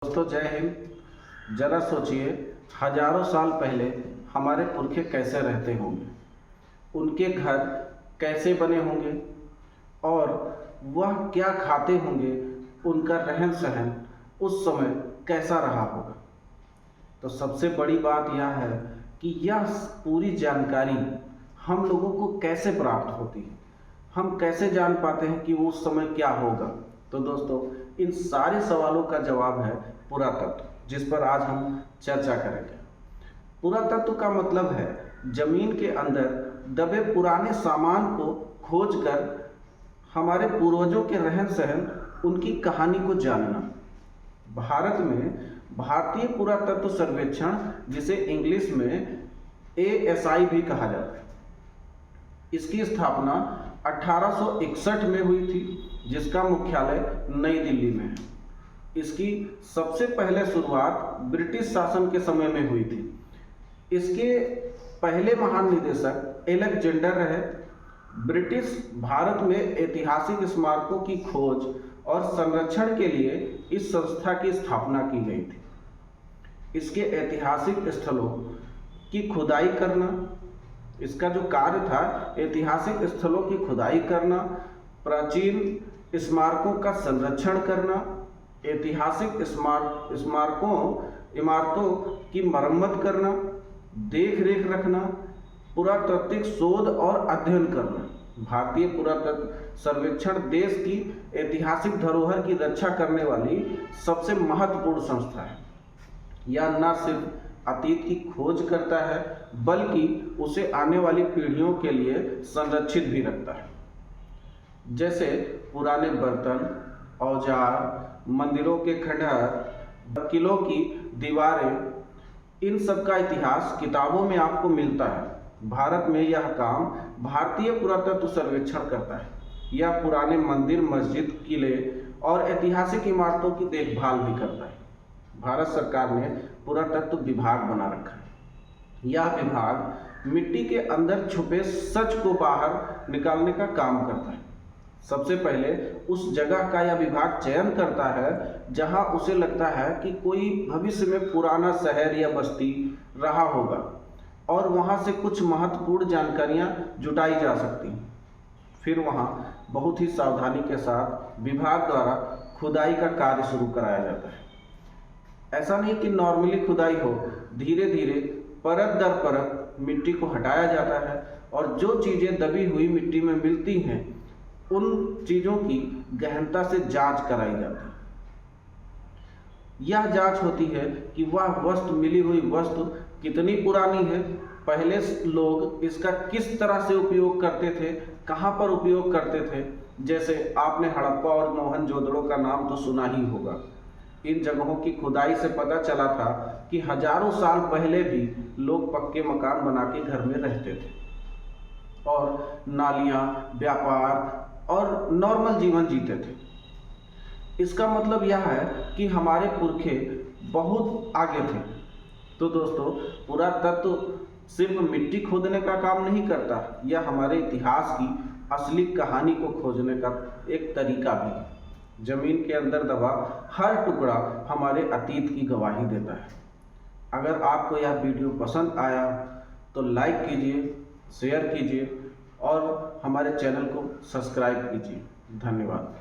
दोस्तों जय हिंद। जरा सोचिए, हजारों साल पहले हमारे पुरखे कैसे रहते होंगे, उनके घर कैसे बने होंगे और वह क्या खाते होंगे, उनका रहन सहन उस समय कैसा रहा होगा। तो सबसे बड़ी बात यह है कि यह पूरी जानकारी हम लोगों को कैसे प्राप्त होती है, हम कैसे जान पाते हैं कि उस समय क्या होगा। तो दोस्तों, इन सारे सवालों का जवाब है पुरातत्व, जिस पर आज हम चर्चा करेंगे। पुरातत्व का मतलब है जमीन के अंदर दबे पुराने सामान को खोजकर हमारे पूर्वजों के रहन सहन, उनकी कहानी को जानना। भारत में भारतीय पुरातत्व सर्वेक्षण, जिसे इंग्लिश में ASI भी कहा जाता है, इसकी स्थापना 1861 में हुई थी, जिसका मुख्यालय नई दिल्ली में है। इसकी सबसे पहले शुरुआत ब्रिटिश शासन के समय में हुई थी। इसके पहले महान निदेशक एलेक्जेंडर रहे। ब्रिटिश भारत में ऐतिहासिक स्मारकों की खोज और संरक्षण के लिए इस संस्था की स्थापना की गई थी। इसके ऐतिहासिक स्थलों की खुदाई करना, इसका जो कार्य था, ऐतिहासिक स्थलों की खुदाई करना, प्राचीन स्मारकों का संरक्षण करना, ऐतिहासिक इमारतों की मरम्मत करना, देख रेख रखना, पुरातात्विक शोध और अध्ययन करना। भारतीय पुरातत्व सर्वेक्षण देश की ऐतिहासिक धरोहर की रक्षा करने वाली सबसे महत्वपूर्ण संस्था है। यह न सिर्फ अतीत की खोज करता है, बल्कि उसे आने वाली पीढ़ियों के लिए संरक्षित भी रखता है। जैसे पुराने बर्तन, औजार, मंदिरों के खंडहर, किलों की दीवारें, इन सब का इतिहास किताबों में आपको मिलता है। भारत में यह काम भारतीय पुरातत्व सर्वेक्षण करता है। यह पुराने मंदिर, मस्जिद, किले और ऐतिहासिक इमारतों की देखभाल भी करता है। भारत सरकार ने पुरातत्व विभाग बना रखा है। यह विभाग मिट्टी के अंदर छुपे सच को बाहर निकालने का काम करता है। सबसे पहले उस जगह का यह विभाग चयन करता है जहां उसे लगता है कि कोई भविष्य में पुराना शहर या बस्ती रहा होगा और वहां से कुछ महत्वपूर्ण जानकारियां जुटाई जा सकती हैं। फिर वहां बहुत ही सावधानी के साथ विभाग द्वारा खुदाई का कार्य शुरू कराया जाता है। ऐसा नहीं कि नॉर्मली खुदाई हो, धीरे धीरे परत दर परत मिट्टी को हटाया जाता है और जो चीज़ें दबी हुई मिट्टी में मिलती हैं, उन चीज़ों की गहनता से जांच कराई जाती है। यह जांच होती है कि वह मिली हुई वस्तु कितनी पुरानी है, पहले लोग इसका किस तरह से उपयोग करते थे, कहाँ पर उपयोग करते थे। जैसे आपने हड़प्पा और मोहनजोदड़ो का नाम तो सुना ही होगा। इन जगहों की खुदाई से पता चला था कि हजारों साल पहले भी लोग पक्के मकान बना के घर में रहते थे और नालियाँ, व्यापार और नॉर्मल जीवन जीते थे। इसका मतलब यह है कि हमारे पुरखे बहुत आगे थे। तो दोस्तों, पुरातत्व सिर्फ मिट्टी खोदने का काम नहीं करता, यह हमारे इतिहास की असली कहानी को खोजने का एक तरीका भी है। जमीन के अंदर दबा हर टुकड़ा हमारे अतीत की गवाही देता है। अगर आपको यह वीडियो पसंद आया तो लाइक कीजिए, शेयर कीजिए और हमारे चैनल को सब्सक्राइब कीजिए। धन्यवाद।